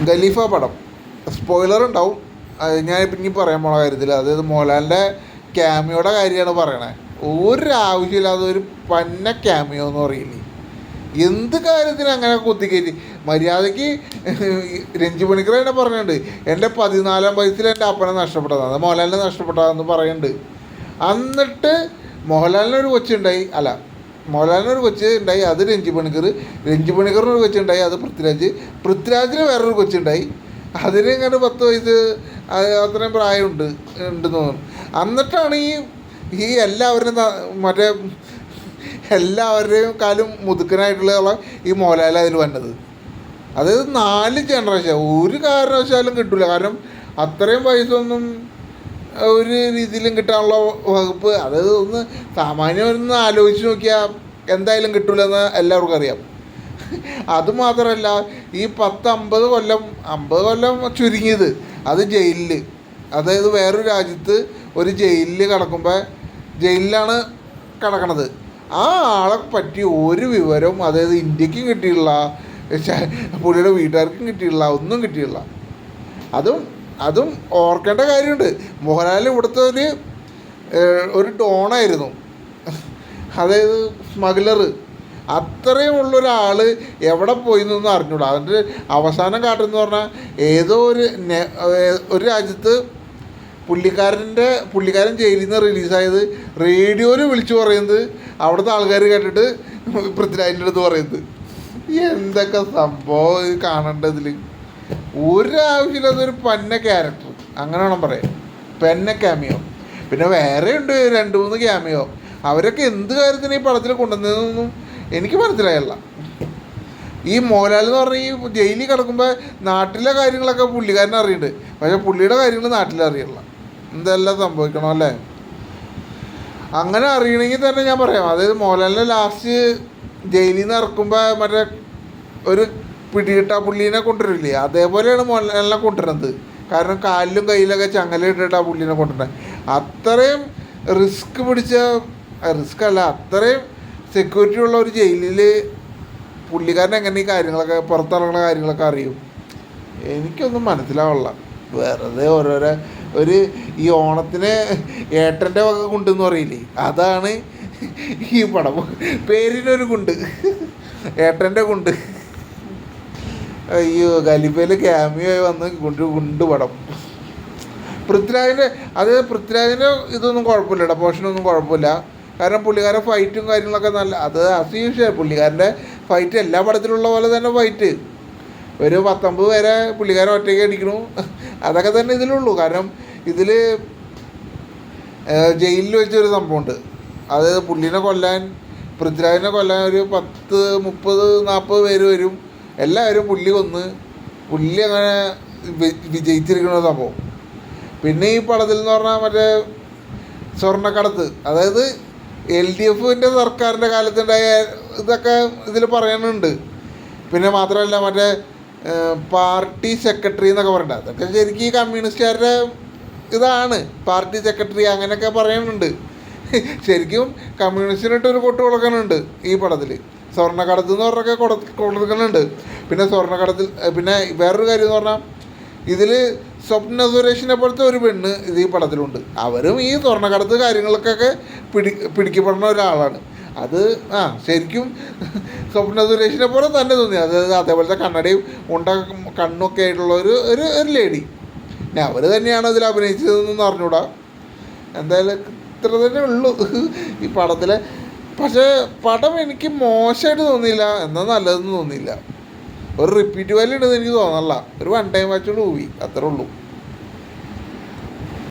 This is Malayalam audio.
ഖലീഫ പടം സ്പോയിലർ ഉണ്ടാവും. ഞാൻ ഇനി പറയാൻ പോണ കാര്യത്തിൽ, അതായത് മോഹൻലാലിൻ്റെ ക്യാമിയോയുടെ കാര്യമാണ് പറയണേ. ഒരാവശ്യമില്ലാതെ ഒരു പന്ന ക്യാമിയോ എന്ന് പറയില്ലേ, എന്ത് കാര്യത്തിന് അങ്ങനെ കുത്തിക്കയറ്റി. മര്യാദയ്ക്ക് രഞ്ജി പണിക്കർ തന്നെ പറഞ്ഞിട്ടുണ്ട്, എൻ്റെ 14-ാം വയസ്സിൽ എൻ്റെ അപ്പനെ നഷ്ടപ്പെട്ടതാണ്, അത് മോഹൻലാലിനെ നഷ്ടപ്പെട്ടതാണെന്ന് പറയുന്നുണ്ട്. എന്നിട്ട് മോഹൻലാലിനൊരു കൊച്ചുണ്ടായി, മോഹൻലാലിനൊരു കൊച്ച് ഉണ്ടായി, അത് രഞ്ജി പണിക്കറിനൊരു കൊച്ചുണ്ടായി, അത് പൃഥ്വിരാജിന് വേറൊരു കൊച്ചുണ്ടായി, അതിന് ഇങ്ങനെ 10 വയസ്സ് അത്രയും പ്രായമുണ്ട് ഉണ്ടെന്ന് തോന്നുന്നു. എന്നിട്ടാണ് ഈ എല്ലാവരും മറ്റേ എല്ലാവരുടെയും കാലും മുതുക്കനായിട്ടുള്ള ഈ മോഹൻലാൽ അതിൽ വന്നത്. അതായത് 4 ജനറേഷൻ ഒരു കാരണവശാലും കിട്ടില്ല. കാരണം അത്രയും വയസ്സൊന്നും ഒരു രീതിയിലും കിട്ടാനുള്ള വകുപ്പ്, അതായത് സാമാന്യം ആലോചിച്ച് നോക്കിയാൽ എന്തായാലും കിട്ടില്ലെന്ന് എല്ലാവർക്കും അറിയാം. അതുമാത്രമല്ല, ഈ 10-50 കൊല്ലം ചുരുങ്ങിയത് അത് ജയിലിൽ, അതായത് വേറൊരു രാജ്യത്ത് ഒരു ജയിലിൽ കിടക്കുമ്പോൾ, ജയിലിലാണ് കിടക്കണത്, ആ ആളെ പറ്റി ഒരു വിവരവും അതായത് ഇന്ത്യക്കും കിട്ടിയില്ല, പുള്ളിയുടെ വീട്ടുകാർക്കും കിട്ടിയില്ല, ഒന്നും കിട്ടിയില്ല. അതും ഓർക്കേണ്ട കാര്യമുണ്ട്. മോഹൻലാൽ ഇവിടുത്തെ ഒരു ഡോണായിരുന്നു, അതായത് സ്മഗ്ലർ. അത്രയും ഉള്ളൊരാൾ എവിടെ പോയി എന്നൊന്നും അറിഞ്ഞൂടാ. അതിൻ്റെ അവസാനം കാട്ടെന്ന് പറഞ്ഞാൽ ഏതോ ഒരു രാജ്യത്ത് പുള്ളിക്കാരൻ ജയിലിൽ നിന്ന് റിലീസായത് റേഡിയോയിൽ വിളിച്ചു പറയുന്നത് അവിടുത്തെ ആൾക്കാർ കേട്ടിട്ട് പൃഥ്വിരാജിൻ്റെ അടുത്ത് പറയുന്നത്. എന്തൊക്കെ സംഭവം കാണേണ്ടതിൽ ഒരാവശ്യമില്ലാത്തൊരു പന്ന ക്യാരക്ടർ, അങ്ങനെ വേണം പറയാം, പെന്ന ക്യാമിയോ. പിന്നെ വേറെ ഉണ്ട് 2-3 ക്യാമിയോ. അവരൊക്കെ എന്ത് കാര്യത്തിന് ഈ പടത്തിൽ കൊണ്ടുവന്നതെന്നൊന്നും എനിക്ക് മനസ്സിലായല്ല. ഈ മോഹൻലാൽ എന്ന് പറഞ്ഞാൽ ഈ ജയിലിൽ കിടക്കുമ്പോൾ നാട്ടിലെ കാര്യങ്ങളൊക്കെ പുള്ളിക്കാരനെ അറിയുന്നുണ്ട്, പക്ഷേ പുള്ളിയുടെ കാര്യങ്ങൾ നാട്ടിലറിയില്ല. എന്തെല്ലാം സംഭവിക്കണം അല്ലേ? അങ്ങനെ അറിയണമെങ്കിൽ തന്നെ ഞാൻ പറയാം, അതായത് മോഹൻലാലിനെ ലാസ്റ്റ് ജയിലിൽ നിന്ന് ഇറക്കുമ്പോൾ മറ്റേ ഒരു പിടികിട്ട പുള്ളീനെ കൊണ്ടുവരില്ലേ, അതേപോലെയാണ് മോഹൻലാലിനെ കൊണ്ടുവരുന്നത്. കാരണം കാലിലും കയ്യിലൊക്കെ ചങ്ങലയിട്ടിട്ട് ആ പുള്ളീനെ കൊണ്ടുവരുന്നത്. അത്രയും റിസ്ക് അല്ല, അത്രയും സെക്യൂരിറ്റി ഉള്ള ഒരു ജയിലിൽ പുള്ളിക്കാരൻ എങ്ങനെ ഈ കാര്യങ്ങളൊക്കെ പുറത്തിറങ്ങുന്ന കാര്യങ്ങളൊക്കെ അറിയും? എനിക്കൊന്നും മനസ്സിലാവില്ല. വെറുതെ ഈ ഓണത്തിന് ഏട്ടൻ്റെ വക കുണ്ടെന്ന് പറയില്ലേ, അതാണ് ഈ പടം. പേരിനൊരു കുണ്ട്, ഏട്ടൻ്റെ കുണ്ട്. അയ്യോ, ഖലീഫയിൽ ക്യാമിയോ വന്ന് കുണ്ട് പടം. പൃഥ്വിരാജിൻ്റെ ഇതൊന്നും കുഴപ്പമില്ല, പോർഷനൊന്നും കുഴപ്പമില്ല. കാരണം പുള്ളിക്കാരൻ ഫൈറ്റും കാര്യങ്ങളൊക്കെ നല്ല, അത് അസൂഷ്യ. പുള്ളിക്കാരൻ്റെ ഫൈറ്റ് എല്ലാ പടത്തിലുള്ള പോലെ തന്നെ ഫൈറ്റ്, ഒരു 19 പേരെ പുള്ളിക്കാരൻ ഒറ്റയ്ക്ക് അടിക്കണു, അതൊക്കെ തന്നെ ഇതിലുള്ളൂ. കാരണം ഇതിൽ ജയിലിൽ വെച്ചൊരു സംഭവമുണ്ട്, അതായത് പൃഥ്വിരാജിനെ കൊല്ലാൻ ഒരു 10, 30, 40 പേര് വരും. എല്ലാവരും പുള്ളി അങ്ങനെ വിജയിച്ചിരിക്കുന്ന സംഭവം. പിന്നെ ഈ പടത്തിൽ എന്ന് പറഞ്ഞാൽ മറ്റേ സ്വർണ്ണക്കടത്ത്, അതായത് LDFൻ്റെ സർക്കാരിൻ്റെ കാലത്തുണ്ടായ ഇതൊക്കെ ഇതിൽ പറയാനുണ്ട്. പിന്നെ മാത്രമല്ല മറ്റേ പാർട്ടി സെക്രട്ടറി എന്നൊക്കെ പറയണ്ട, അതൊക്കെ ശരിക്കും ഈ കമ്മ്യൂണിസ്റ്റുകാരുടെ ഇതാണ്, പാർട്ടി സെക്രട്ടറി അങ്ങനെയൊക്കെ പറയാനുണ്ട്. ശരിക്കും കമ്മ്യൂണിസ്റ്റിനിട്ടൊരു കൊട്ട് കൊടുക്കാനുണ്ട് ഈ പടത്തിൽ. സ്വർണ്ണക്കടത്ത് എന്ന് പറഞ്ഞൊക്കെ കൊടുക്കുന്നുണ്ട്. പിന്നെ വേറൊരു കാര്യം എന്ന് പറഞ്ഞാൽ ഇതിൽ സ്വപ്ന സുരേഷിനെ പോലത്തെ ഒരു പെണ്ണ് ഇത് ഈ പടത്തിലുണ്ട്. അവരും ഈ സ്വർണ്ണക്കടത്ത് കാര്യങ്ങൾക്കൊക്കെ പിടിക്കപ്പെടുന്ന ഒരാളാണ്. അത് ശരിക്കും സ്വപ്ന സുരേഷിനെ പോലെ തന്നെ തോന്നി, അതായത് അതേപോലത്തെ കണ്ണടയും കണ്ണൊക്കെ ആയിട്ടുള്ള ഒരു ലേഡി. അവർ തന്നെയാണ് അതിൽ അഭിനയിച്ചതെന്നൊന്നും അറിഞ്ഞൂടാ. എന്തായാലും ഇത്ര തന്നെ ഉള്ളൂ ഈ പടത്തിലെ. പക്ഷേ പടം എനിക്ക് മോശമായിട്ട് തോന്നിയില്ല, എന്നാൽ നല്ലതെന്ന് തോന്നിയില്ല. ഒരു റിപ്പീറ്റ് വാല്യൂ ഉണ്ടെന്ന് എനിക്ക് തോന്നല്ല. ഒരു 1 ടൈം വാച്ച് മൂവി, അത്രേ ഉള്ളൂ.